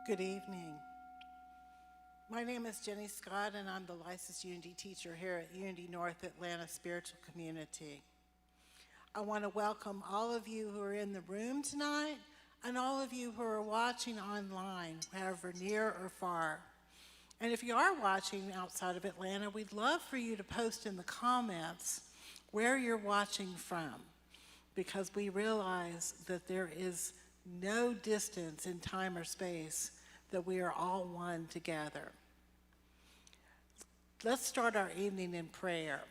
Good evening. My name is Jennie Scott, and I'm the licensed Unity teacher here at Unity North Atlanta Spiritual Community. I want to welcome all of you who are in the room tonight and all of you who are watching online, however near or far. And if you are watching outside of Atlanta, we'd love for you to post in the comments where you're watching from, because we realize that there is no distance in time or space, that we are all one together. Let's start our evening in prayer.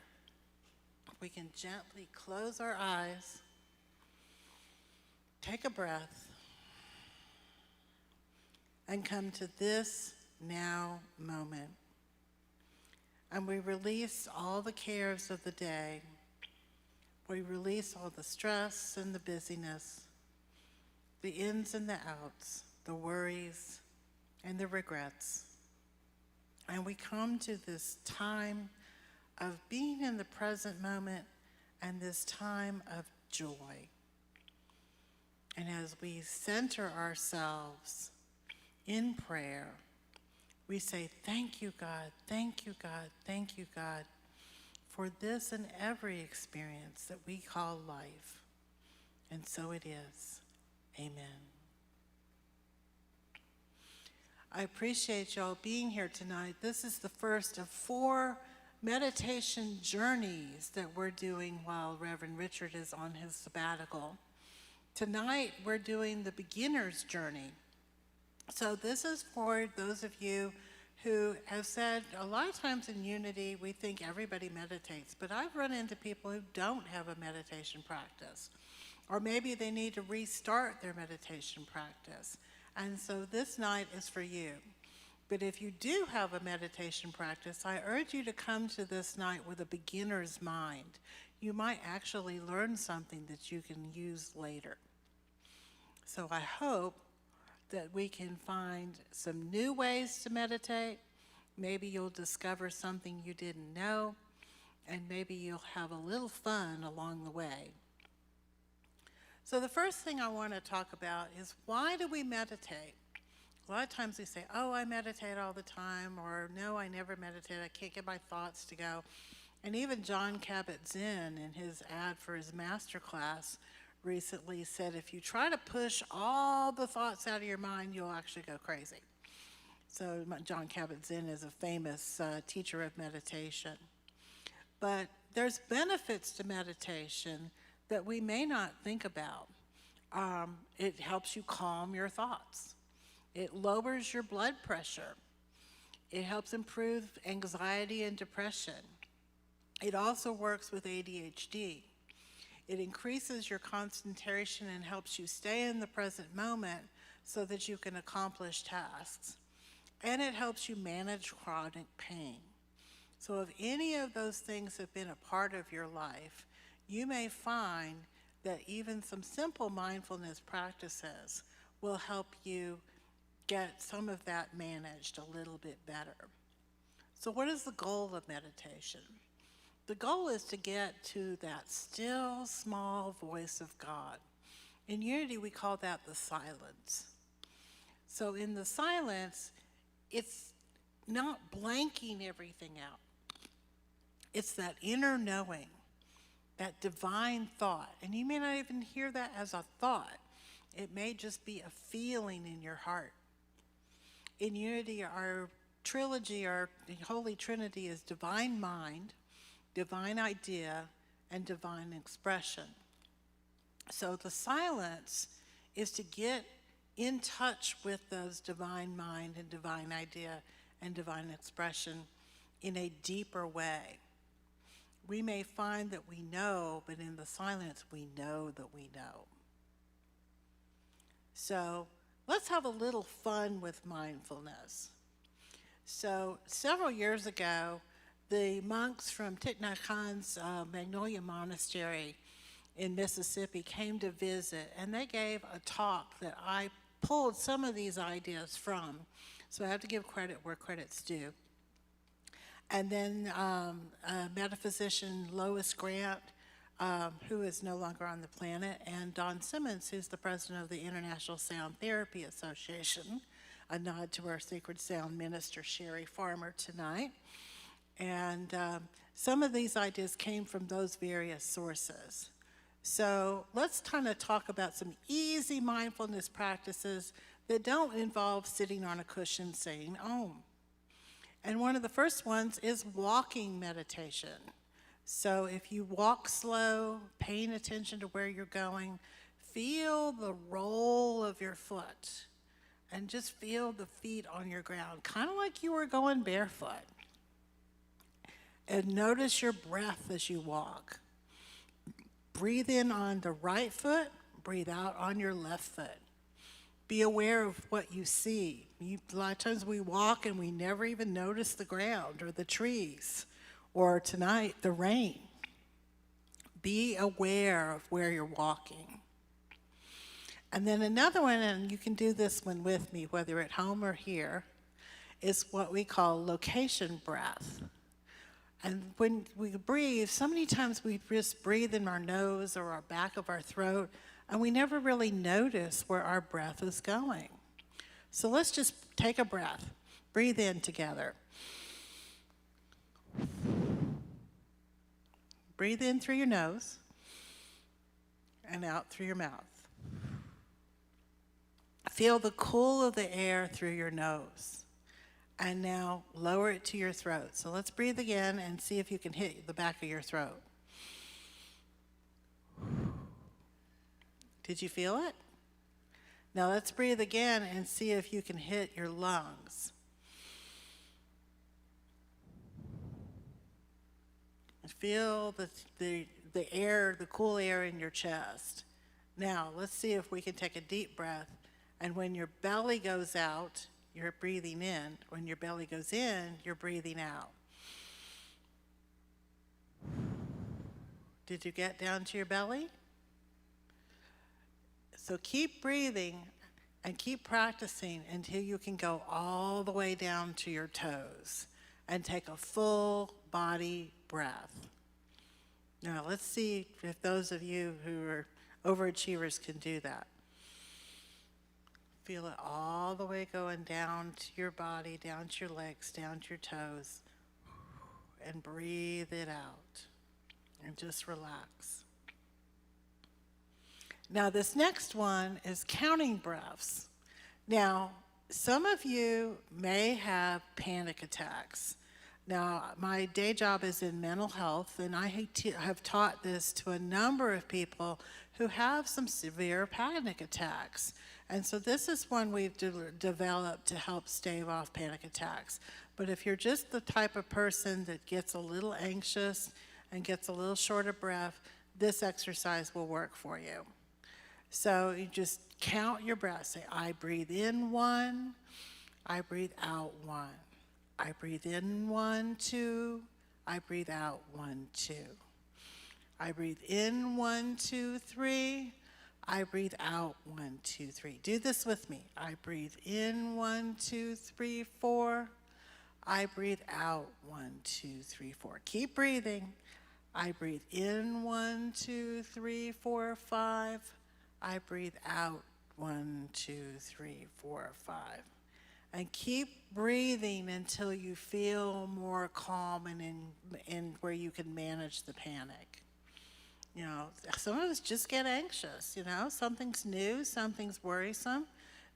We can gently close our eyes, take a breath, and come to this now moment. And we release all the cares of the day. We release all the stress and the busyness, the ins and the outs, the worries and the regrets. And we come to this time of being in the present moment and this time of joy. And as we center ourselves in prayer, we say, thank you, God, thank you, God, thank you, God, for this and every experience that we call life. And so it is. Amen. I appreciate y'all being here tonight. This is the first of 4 meditation journeys that we're doing while Reverend Richard is on his sabbatical. Tonight, we're doing the beginner's journey. So this is for those of you who have said, a lot of times in Unity, we think everybody meditates, but I've run into people who don't have a meditation practice, or maybe they need to restart their meditation practice. And so this night is for you. But if you do have a meditation practice, I urge you to come to this night with a beginner's mind. You might actually learn something that you can use later. So I hope that we can find some new ways to meditate. Maybe you'll discover something you didn't know, and maybe you'll have a little fun along the way. So the first thing I want to talk about is, why do we meditate? A lot of times we say, oh, I meditate all the time, or no, I never meditate, I can't get my thoughts to go. And even Jon Kabat-Zinn, in his ad for his master class recently, said if you try to push all the thoughts out of your mind, you'll actually go crazy. So Jon Kabat-Zinn is a famous teacher of meditation. But there's benefits to meditation that we may not think about. It helps you calm your thoughts. It lowers your blood pressure. It helps improve anxiety and depression. It also works with ADHD. It increases your concentration and helps you stay in the present moment so that you can accomplish tasks. And it helps you manage chronic pain. So if any of those things have been a part of your life, you may find that even some simple mindfulness practices will help you get some of that managed a little bit better. So what is the goal of meditation? The goal is to get to that still, small voice of God. In Unity, we call that the silence. So in the silence, it's not blanking everything out. It's that inner knowing, that divine thought. And you may not even hear that as a thought. It may just be a feeling in your heart. In Unity, our trilogy, our Holy Trinity, is divine mind, divine idea, and divine expression. So the silence is to get in touch with those divine mind and divine idea and divine expression in a deeper way. We may find that we know, but in the silence, we know that we know. So let's have a little fun with mindfulness. So several years ago, the monks from Thich Nhat Hanh's Magnolia Monastery in Mississippi came to visit, and they gave a talk that I pulled some of these ideas from. So I have to give credit where credit's due. And then metaphysician Lois Grant, who is no longer on the planet, and Don Simmons, who's the president of the International Sound Therapy Association, a nod to our Sacred Sound minister, Sherry Farmer, tonight. And some of these ideas came from those various sources. So let's kind of talk about some easy mindfulness practices that don't involve sitting on a cushion saying Om. And one of the first ones is walking meditation. So if you walk slow, paying attention to where you're going, feel the roll of your foot and just feel the feet on your ground, kind of like you were going barefoot. And notice your breath as you walk. Breathe in on the right foot, breathe out on your left foot. Be aware of what you see. A lot of times we walk and we never even notice the ground or the trees, or tonight, the rain. Be aware of where you're walking. And then another one, and you can do this one with me, whether at home or here, is what we call location breath. And when we breathe, so many times we just breathe in our nose or our back of our throat, and we never really notice where our breath is going. So let's just take a breath. Breathe in together. Breathe in through your nose and out through your mouth. Feel the cool of the air through your nose. And now lower it to your throat. So let's breathe again and see if you can hit the back of your throat. Did you feel it? Now let's breathe again and see if you can hit your lungs. Feel the air, the cool air in your chest. Now let's see if we can take a deep breath. And when your belly goes out, you're breathing in. When your belly goes in, you're breathing out. Did you get down to your belly? So keep breathing and keep practicing until you can go all the way down to your toes and take a full body breath. Now let's see if those of you who are overachievers can do that. Feel it all the way going down to your body, down to your legs, down to your toes, and breathe it out and just relax. Now this next one is counting breaths. Now, some of you may have panic attacks. Now, my day job is in mental health, and I have taught this to a number of people who have some severe panic attacks. And so this is one we've developed to help stave off panic attacks. But if you're just the type of person that gets a little anxious and gets a little short of breath, this exercise will work for you. So you just count your breath. Say, I breathe in 1, I breathe out 1. I breathe in 1, 2, I breathe out 1, 2. I breathe in 1, 2, 3, I breathe out 1, 2, 3. Do this with me. I breathe in 1, 2, 3, 4. I breathe out 1, 2, 3, 4. Keep breathing. I breathe in 1, 2, 3, 4, 5. I breathe out 1, 2, 3, 4, 5. And keep breathing until you feel more calm and in where you can manage the panic. You know, some of us just get anxious, you know, something's new, something's worrisome.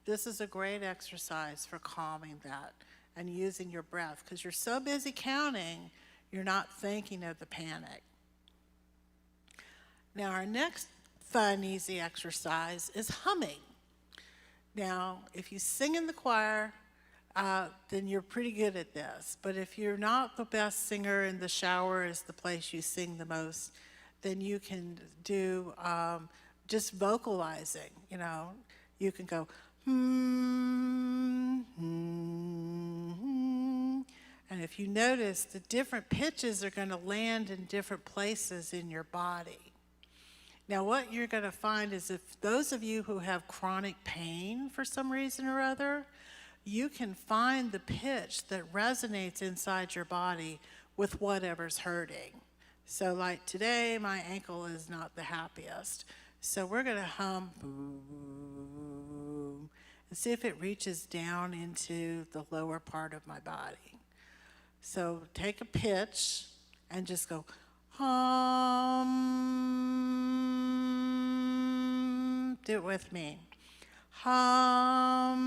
This is a great exercise for calming that and using your breath, because you're so busy counting, you're not thinking of the panic. Now, our next fun, easy exercise is humming. Now, if you sing in the choir, then you're pretty good at this. But if you're not the best singer and the shower is the place you sing the most, then you can do just vocalizing, you know. You can go, and if you notice, the different pitches are going to land in different places in your body. Now, what you're going to find is if those of you who have chronic pain for some reason or other, you can find the pitch that resonates inside your body with whatever's hurting. So like today, my ankle is not the happiest. So we're going to hum, boom. and see if it reaches down into the lower part of my body. So take a pitch and just go, hum. Do it with me. Hum.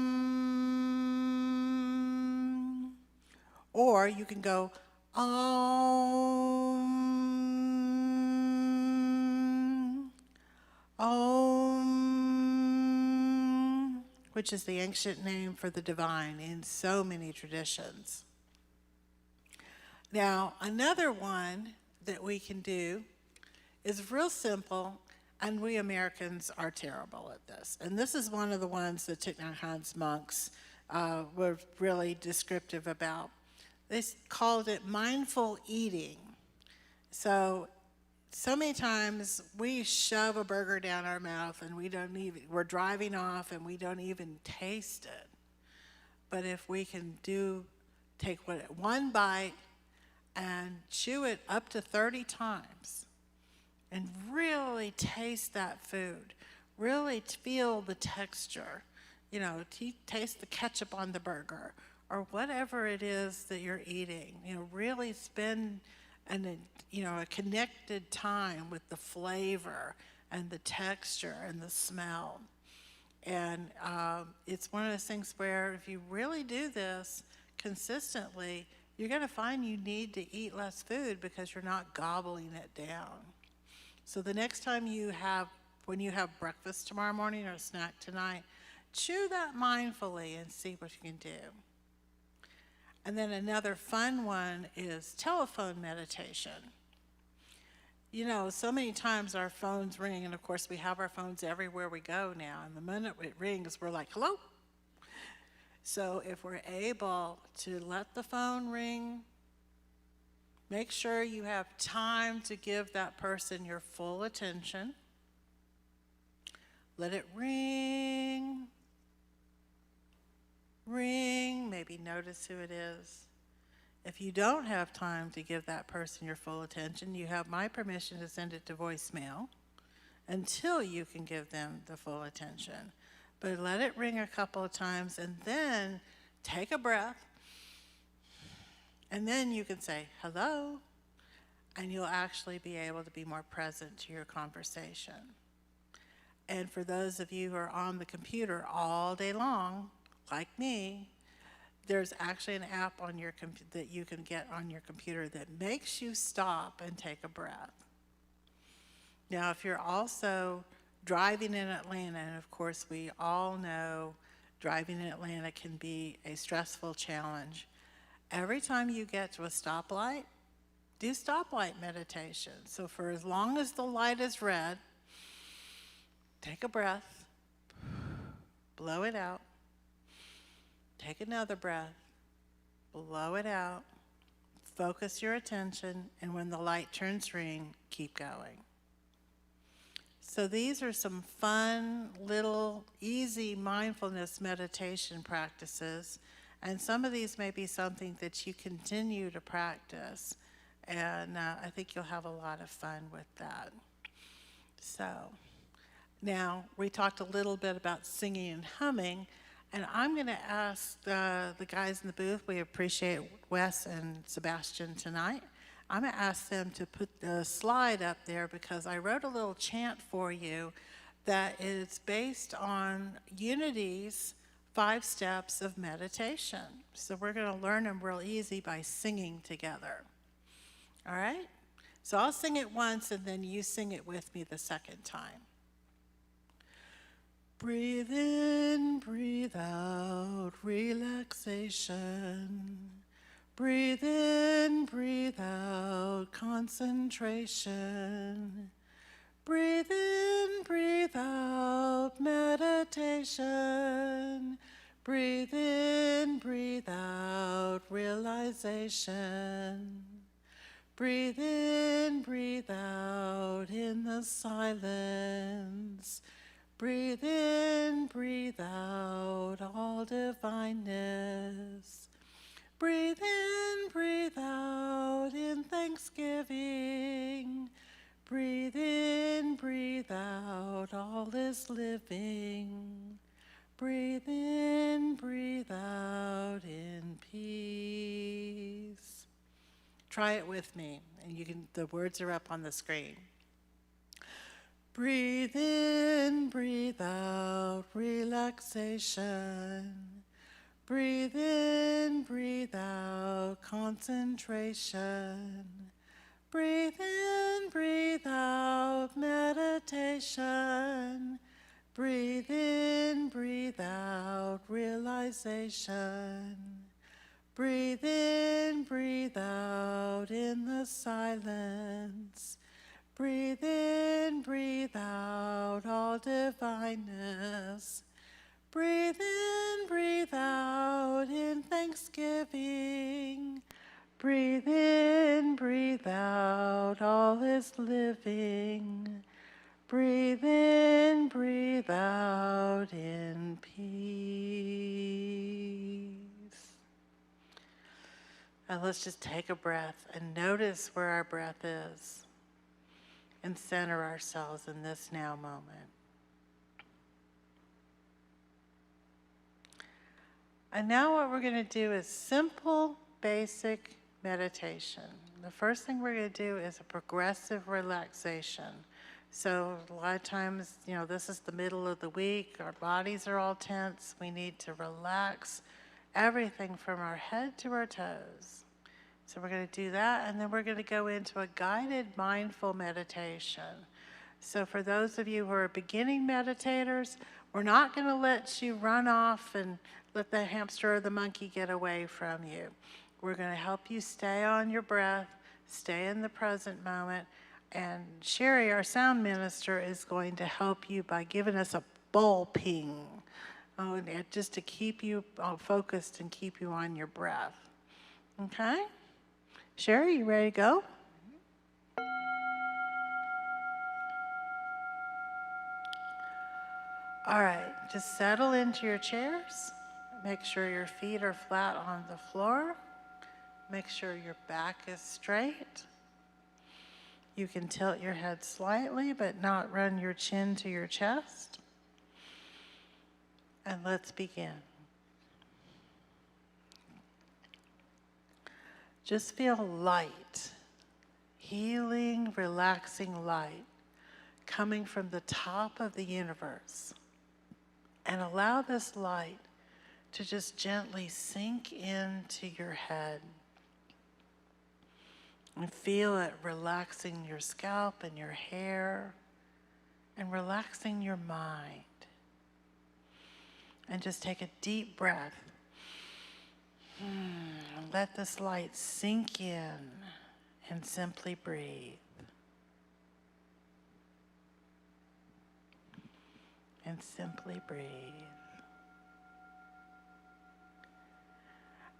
Or you can go, om. Om, which is the ancient name for the divine in so many traditions. Now, another one that we can do is real simple, and we Americans are terrible at this. And this is one of the ones that Thich Nhat Hanh's monks were really descriptive about. They called it mindful eating. So many times we shove a burger down our mouth and we're driving off and we don't even taste it. But if we can take one bite and chew it up to 30 times and really taste that food, really feel the texture, taste the ketchup on the burger or whatever it is that you're eating, really spend a connected time with the flavor and the texture and the smell. And it's one of those things where if you really do this consistently, you're going to find you need to eat less food because you're not gobbling it down. So the next time when you have breakfast tomorrow morning or a snack tonight, chew that mindfully and see what you can do. And then another fun one is telephone meditation. So many times our phones ring, and of course we have our phones everywhere we go now, and the minute it rings, we're like, hello? So if we're able to let the phone ring, make sure you have time to give that person your full attention. Let it ring, maybe notice who it is. If you don't have time to give that person your full attention, you have my permission to send it to voicemail until you can give them the full attention. But let it ring a couple of times and then take a breath. And then you can say, hello, and you'll actually be able to be more present to your conversation. And for those of you who are on the computer all day long, like me, there's actually an app on that you can get on your computer that makes you stop and take a breath. Now, if you're also driving in Atlanta, and of course we all know driving in Atlanta can be a stressful challenge, every time you get to a stoplight, do stoplight meditation. So for as long as the light is red, take a breath, blow it out, take another breath, blow it out, focus your attention, and when the light turns green, keep going. So these are some fun, little, easy mindfulness meditation practices, and some of these may be something that you continue to practice, and I think you'll have a lot of fun with that. So now we talked a little bit about singing and humming, and I'm going to ask the guys in the booth, we appreciate Wes and Sebastian tonight, I'm going to ask them to put the slide up there because I wrote a little chant for you that is based on Unity's 5 steps of meditation. So we're going to learn them real easy by singing together. All right? So I'll sing it once and then you sing it with me the second time. Breathe in, breathe out, relaxation. Breathe in, breathe out, concentration. Breathe in, breathe out, meditation. Breathe in, breathe out, realization. Breathe in, breathe out in the silence. Breathe in, breathe out, all divineness. Breathe in, breathe out in thanksgiving. Breathe in, breathe out, all is living. Breathe in. try it with me, and the words are up on the screen. Breathe in, breathe out, relaxation. Breathe in, breathe out, concentration. Breathe in, breathe out, meditation. Breathe in, breathe out, realization. Breathe in, breathe out in the silence. Breathe in, breathe out, all divineness. Breathe in, breathe out in thanksgiving. Breathe in, breathe out, all is living. Breathe in, breathe out in peace. And let's just take a breath and notice where our breath is and center ourselves in this now moment. And now what we're going to do is simple, basic meditation. The first thing we're going to do is a progressive relaxation. So a lot of times, this is the middle of the week, our bodies are all tense, we need to relax everything from our head to our toes. So we're going to do that, and then we're going to go into a guided mindful meditation. So for those of you who are beginning meditators, we're not going to let you run off and let the hamster or the monkey get away from you. We're going to help you stay on your breath, stay in the present moment, and Sherry, our sound minister, is going to help you by giving us a bowl ping, just to keep you focused and keep you on your breath. Okay? Sherry, you ready to go? All right, just settle into your chairs. Make sure your feet are flat on the floor. Make sure your back is straight. You can tilt your head slightly, but not run your chin to your chest. And let's begin. Just feel light, healing, relaxing light coming from the top of the universe. And allow this light to just gently sink into your head. And feel it relaxing your scalp and your hair and relaxing your mind. And just take a deep breath. Let this light sink in and simply breathe. And simply breathe.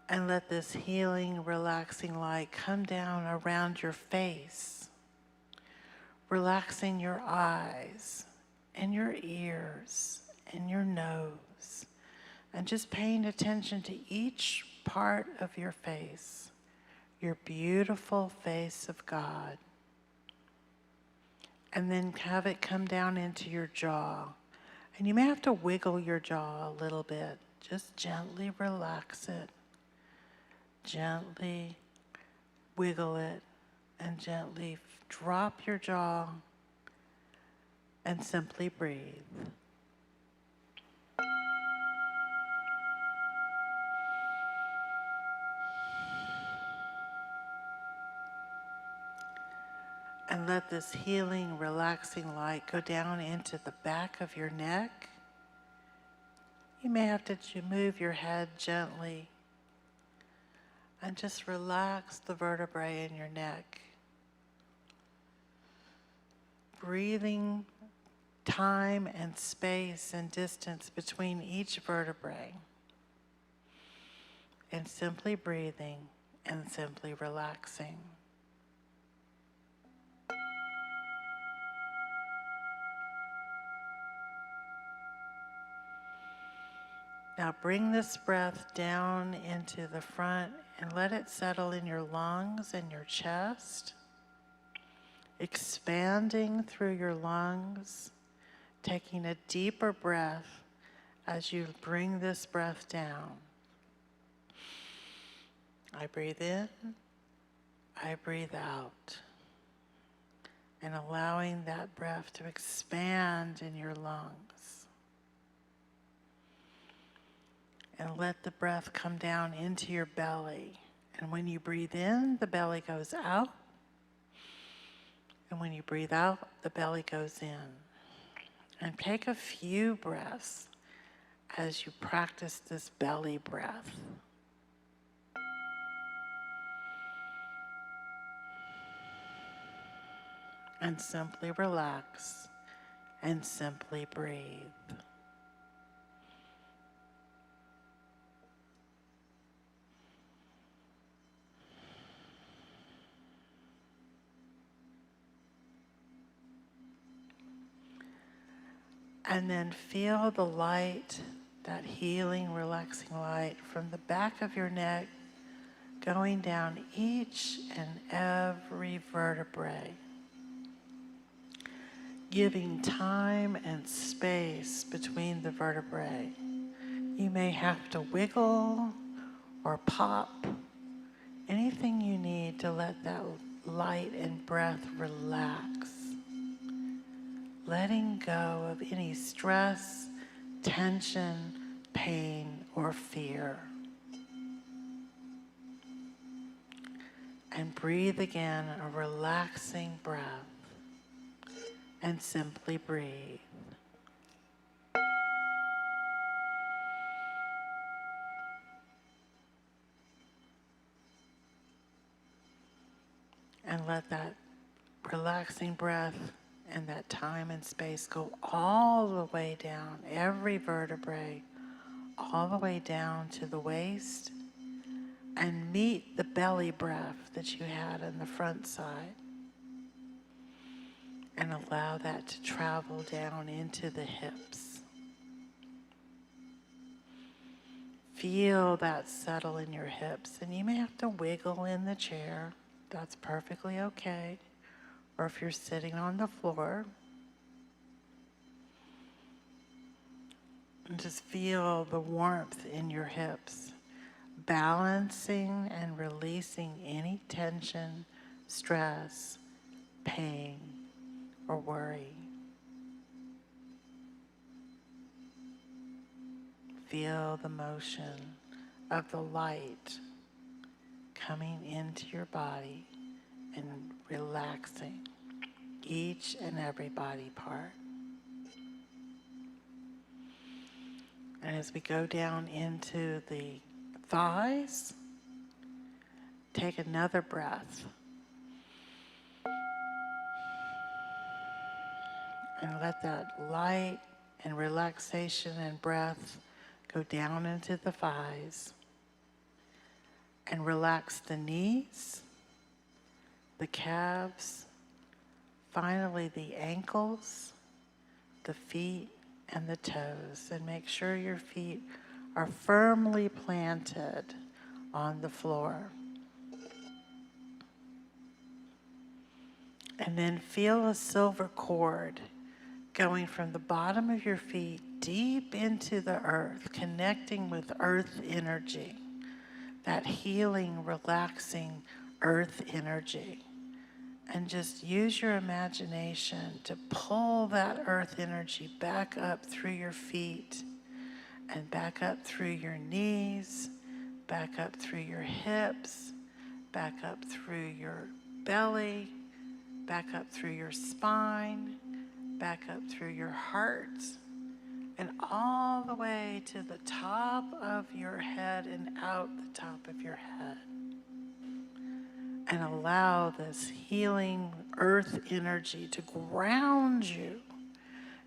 And let this healing, relaxing light come down around your face, relaxing your eyes and your ears and your nose, and just paying attention to each part of your face, your beautiful face of God. And then have it come down into your jaw. And you may have to wiggle your jaw a little bit. Just gently relax it. Gently wiggle it and gently drop your jaw and simply breathe. And let this healing, relaxing light go down into the back of your neck. You may have to move your head gently and just relax the vertebrae in your neck. Breathing time and space and distance between each vertebrae. And simply breathing and simply relaxing. Now bring this breath down into the front and let it settle in your lungs and your chest, expanding through your lungs, taking a deeper breath as you bring this breath down. I breathe in, I breathe out. And allowing that breath to expand in your lungs. And let the breath come down into your belly. And when you breathe in, the belly goes out. And when you breathe out, the belly goes in. And take a few breaths as you practice this belly breath. And simply relax and simply breathe. And then feel the light, that healing, relaxing light from the back of your neck going down each and every vertebrae, giving time and space between the vertebrae. You may have to wiggle or pop, anything you need to let that light and breath relax. Letting go of any stress, tension, pain, or fear. And breathe again a relaxing breath. And simply breathe. And let that relaxing breath and that time and space go all the way down, every vertebrae, all the way down to the waist, and meet the belly breath that you had on the front side. And allow that to travel down into the hips. Feel that settle in your hips, and you may have to wiggle in the chair. That's perfectly okay. Or if you're sitting on the floor, and just feel the warmth in your hips, balancing and releasing any tension, stress, pain, or worry. Feel the motion of the light coming into your body and relaxing each and every body part. And as we go down into the thighs, take another breath. And let that light and relaxation and breath go down into the thighs. And relax the knees, the calves, finally the ankles, the feet, and the toes. And make sure your feet are firmly planted on the floor. And then feel a silver cord going from the bottom of your feet deep into the earth, connecting with earth energy, that healing, relaxing earth energy. And just use your imagination to pull that earth energy back up through your feet and back up through your knees, back up through your hips, back up through your belly, back up through your spine, back up through your heart, and all the way to the top of your head and out the top of your head. And allow this healing earth energy to ground you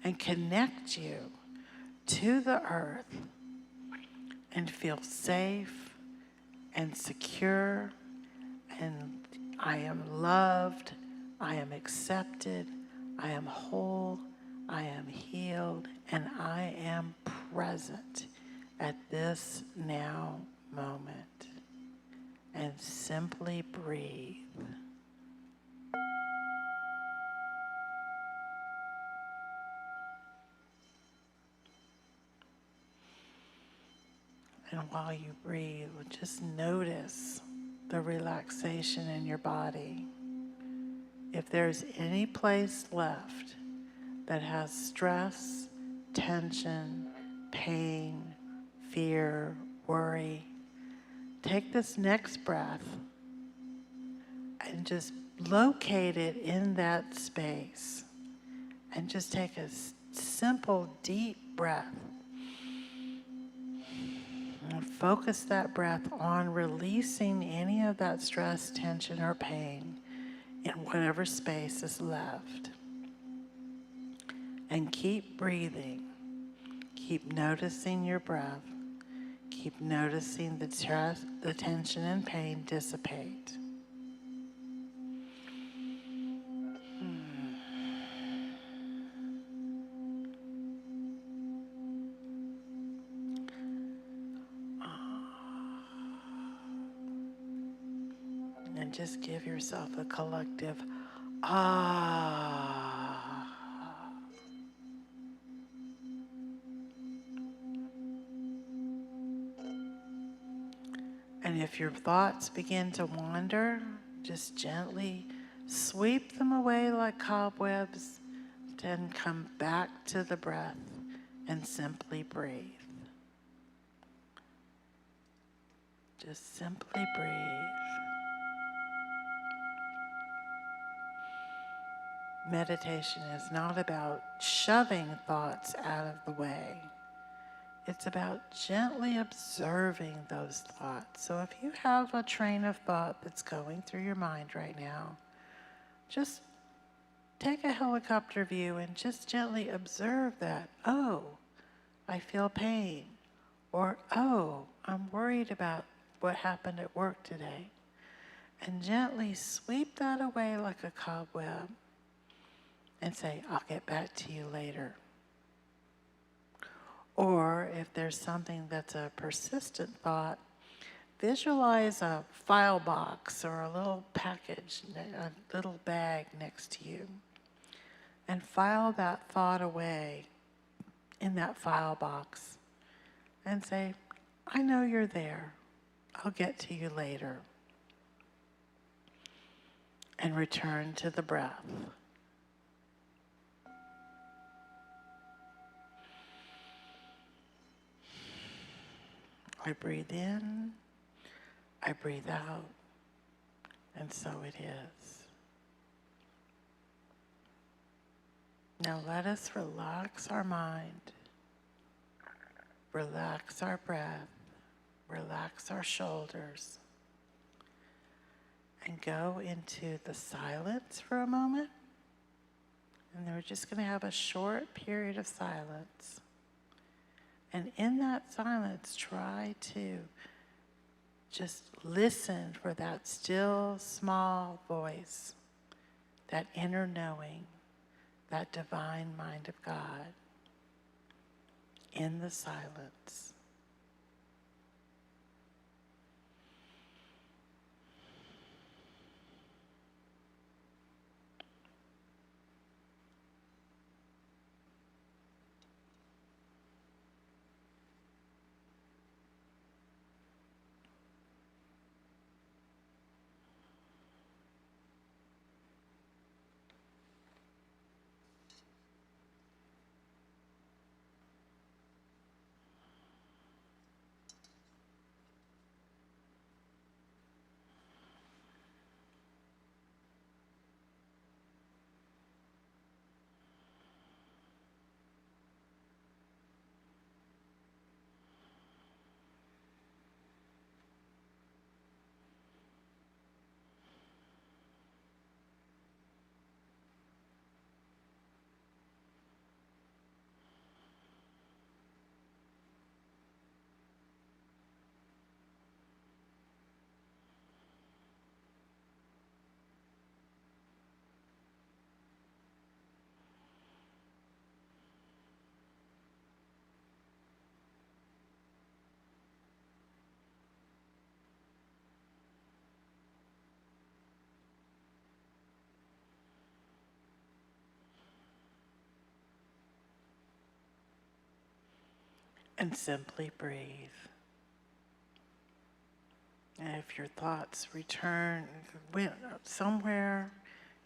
and connect you to the earth and feel safe and secure, and I am loved, I am accepted, I am whole, I am healed, and I am present at this now moment. And simply breathe. And while you breathe, just notice the relaxation in your body. If there's any place left that has stress, tension, pain, fear, worry, take this next breath and just locate it in that space. And just take a simple, deep breath. And focus that breath on releasing any of that stress, tension, or pain in whatever space is left. And keep breathing. Keep noticing your breath. Keep noticing the stress, the tension and pain dissipate. And just give yourself a collective ah. And if your thoughts begin to wander, just gently sweep them away like cobwebs, then come back to the breath and simply breathe. Just simply breathe. Meditation is not about shoving thoughts out of the way. It's about gently observing those thoughts. So if you have a train of thought that's going through your mind right now, just take a helicopter view and just gently observe that. Oh, I feel pain. Or, oh, I'm worried about what happened at work today. And gently sweep that away like a cobweb and say, I'll get back to you later. Or if there's something that's a persistent thought, visualize a file box or a little package, a little bag next to you, and file that thought away in that file box and say, I know you're there. I'll get to you later. And return to the breath. I breathe in, I breathe out, and so it is. Now let us relax our mind, relax our breath, relax our shoulders, and go into the silence for a moment. And then we're just going to have a short period of silence. And in that silence, try to just listen for that still, small voice, that inner knowing, that divine mind of God in the silence. And simply breathe. And if your thoughts went somewhere,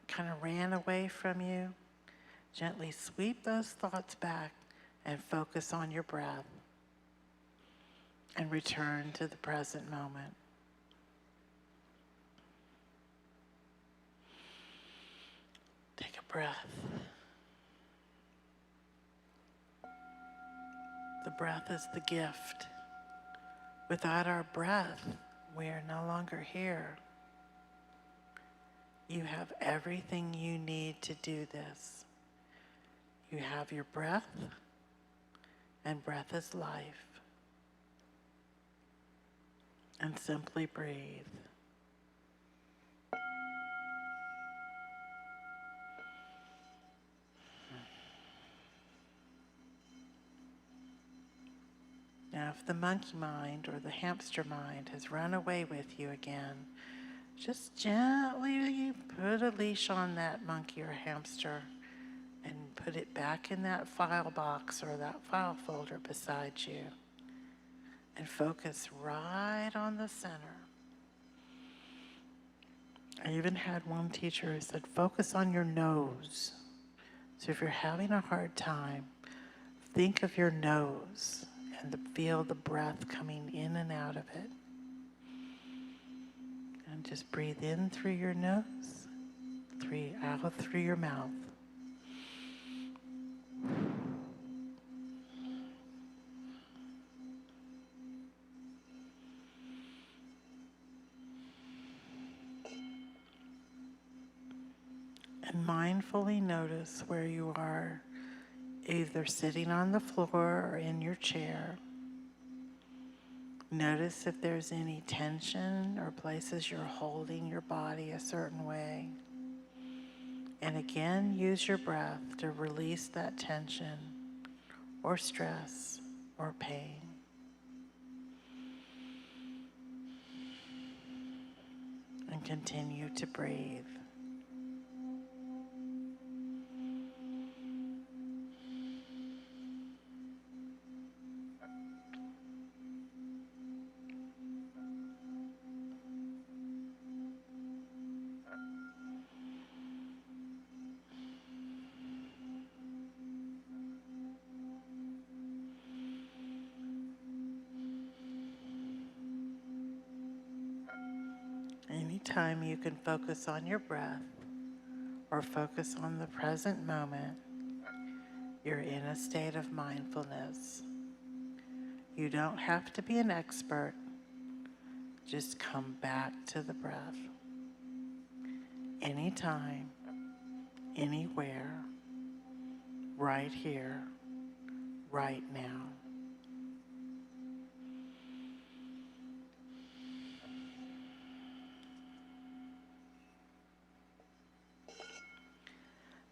kind of ran away from you, gently sweep those thoughts back and focus on your breath and return to the present moment. Take a breath. The breath is the gift. Without our breath, we are no longer here. You have everything you need to do this. You have your breath, and breath is life. And simply breathe. Now, if the monkey mind or the hamster mind has run away with you again, just gently put a leash on that monkey or hamster and put it back in that file box or that file folder beside you. And focus right on the center. I even had one teacher who said, focus on your nose. So if you're having a hard time, think of your nose and feel the breath coming in and out of it. And just breathe in through your nose, out through your mouth. And mindfully notice where you are, either sitting on the floor or in your chair. Notice if there's any tension or places you're holding your body a certain way. And again, use your breath to release that tension or stress or pain. And continue to breathe. Anytime you can focus on your breath or focus on the present moment, you're in a state of mindfulness. You don't have to be an expert. Just come back to the breath. Anytime, anywhere, right here, right now.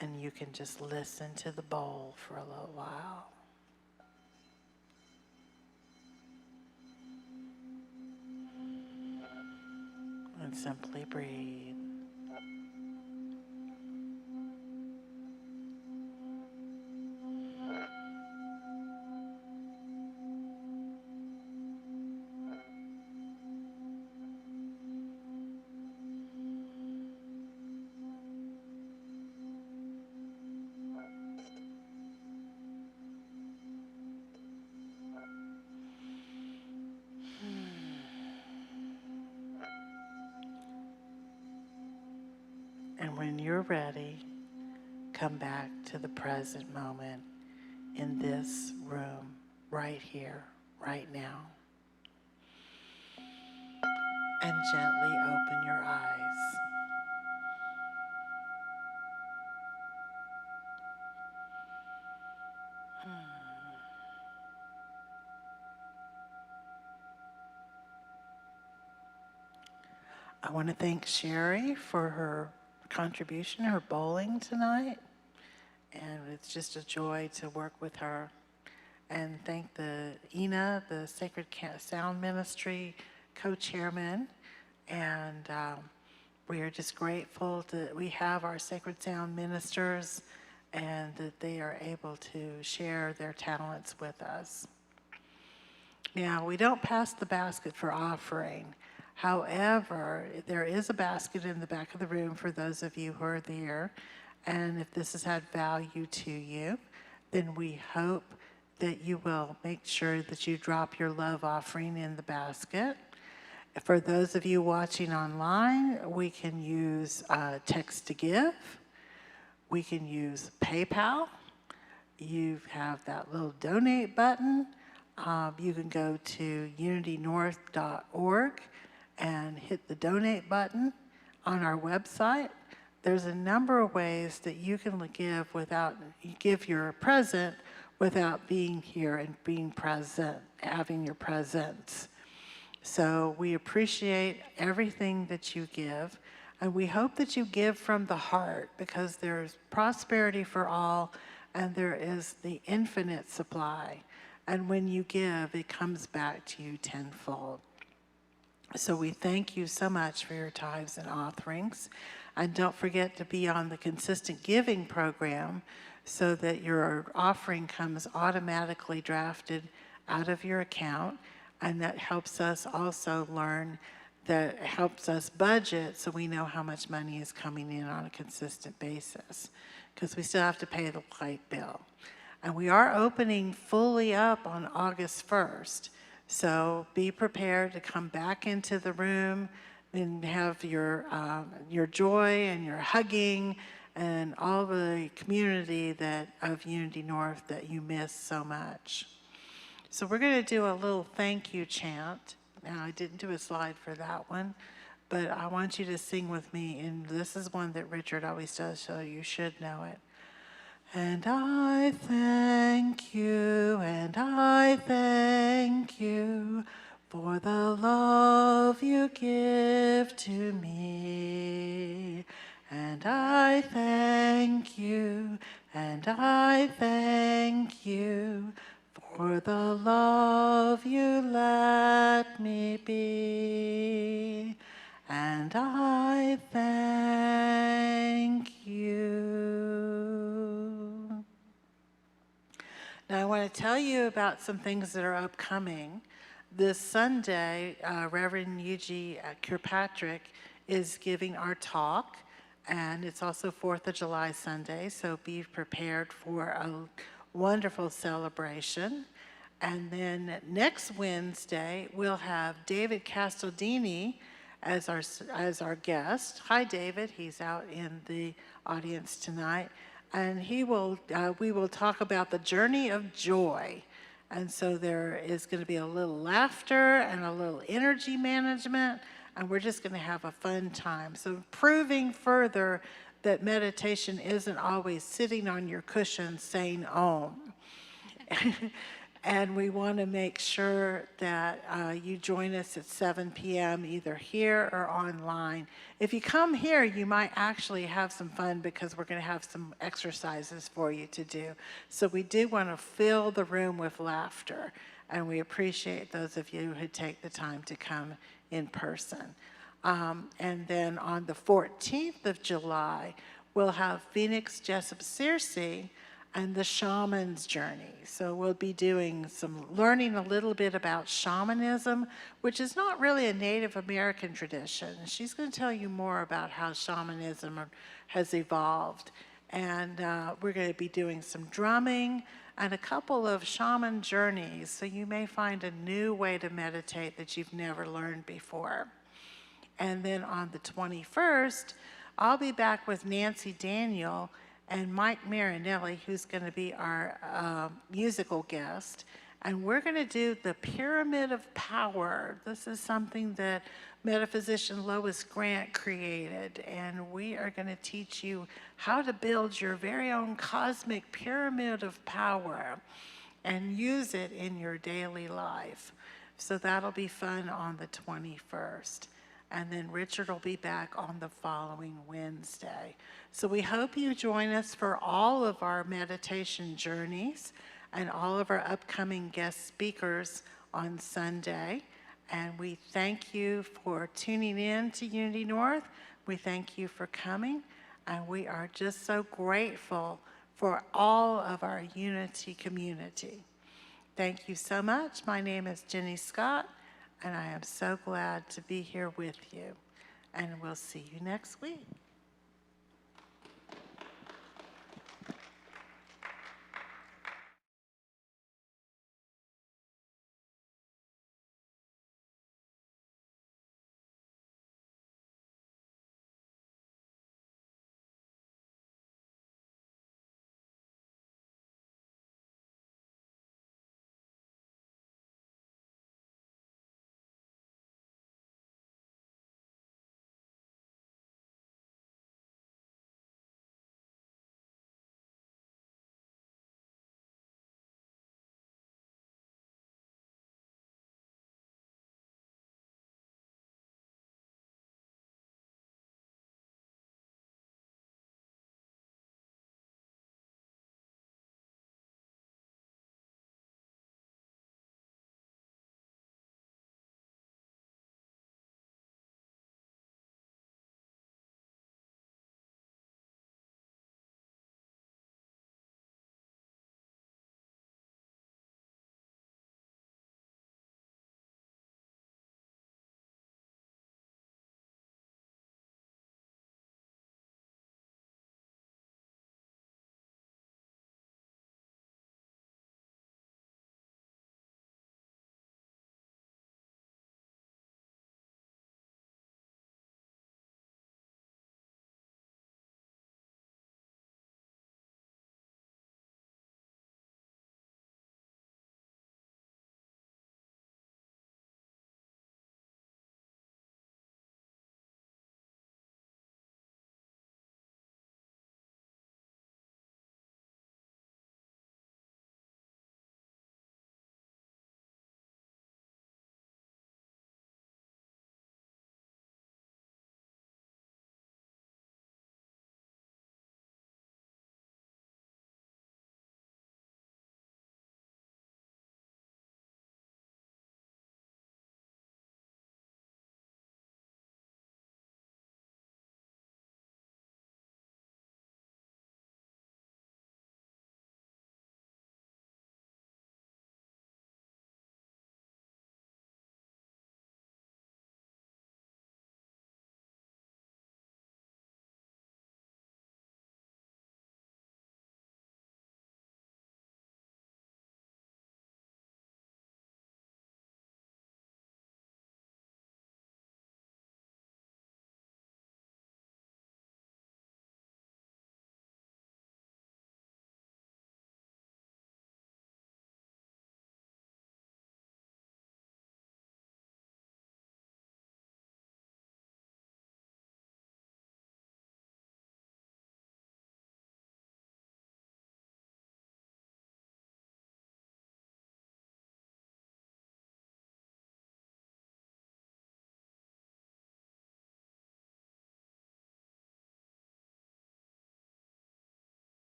And you can just listen to the bowl for a little while. And simply breathe. And when you're ready, come back to the present moment in this room, right here, right now. And gently open your eyes. I want to thank Sherry for her contribution, her bowling tonight. And it's just a joy to work with her. And thank the Ina, the Sacred Sound Ministry co-chairman. And we are just grateful that we have our Sacred Sound ministers and that they are able to share their talents with us. Now, we don't pass the basket for offering. However, there is a basket in the back of the room for those of you who are there. And if this has had value to you, then we hope that you will make sure that you drop your love offering in the basket. For those of you watching online, we can use text to give. We can use PayPal. You have that little donate button. You can go to unitynorth.org and hit the donate button on our website. There's a number of ways that you can give your present without being here and being present, having your presence. So we appreciate everything that you give, and we hope that you give from the heart, because there's prosperity for all, and there is the infinite supply. And when you give, it comes back to you tenfold. So we thank you so much for your tithes and offerings. And don't forget to be on the consistent giving program so that your offering comes automatically drafted out of your account. And that helps us also helps us budget, so we know how much money is coming in on a consistent basis, because we still have to pay the light bill. And we are opening fully up on August 1st. So be prepared to come back into the room and have your joy and your hugging and all the community of Unity North that you miss so much. So we're going to do a little thank you chant. Now, I didn't do a slide for that one, but I want you to sing with me. And this is one that Richard always does, so you should know it. And I thank you, and I thank you for the love you give to me. And I thank you, and I thank you for the love you let me be. And I thank you. Now I want to tell you about some things that are upcoming. This Sunday, Reverend Yuji Kirkpatrick is giving our talk, and it's also 4th of July Sunday, so be prepared for a wonderful celebration. And then next Wednesday, we'll have David Castaldini as our guest. Hi, David. He's out in the audience tonight. And we will talk about the journey of joy. And so there is going to be a little laughter and a little energy management, and we're just going to have a fun time. So proving further that meditation isn't always sitting on your cushion saying Om. And we want to make sure that you join us at 7 p.m. either here or online. If you come here, you might actually have some fun, because we're going to have some exercises for you to do. So we do want to fill the room with laughter, and we appreciate those of you who take the time to come in person. And then on the 14th of July, we'll have Phoenix Jessup Searcy and the shaman's journey. So we'll be learning a little bit about shamanism, which is not really a Native American tradition. She's going to tell you more about how shamanism has evolved. And we're going to be doing some drumming and a couple of shaman journeys. So you may find a new way to meditate that you've never learned before. And then on the 21st, I'll be back with Nancy Daniel and Mike Marinelli, who's going to be our musical guest. And we're going to do the Pyramid of Power. This is something that metaphysician Lois Grant created. And we are going to teach you how to build your very own cosmic pyramid of power and use it in your daily life. So that'll be fun on the 21st. And then Richard will be back on the following Wednesday. So we hope you join us for all of our meditation journeys and all of our upcoming guest speakers on Sunday. And we thank you for tuning in to Unity North. We thank you for coming. And we are just so grateful for all of our Unity community. Thank you so much. My name is Jennie Scott. And I am so glad to be here with you. And we'll see you next week.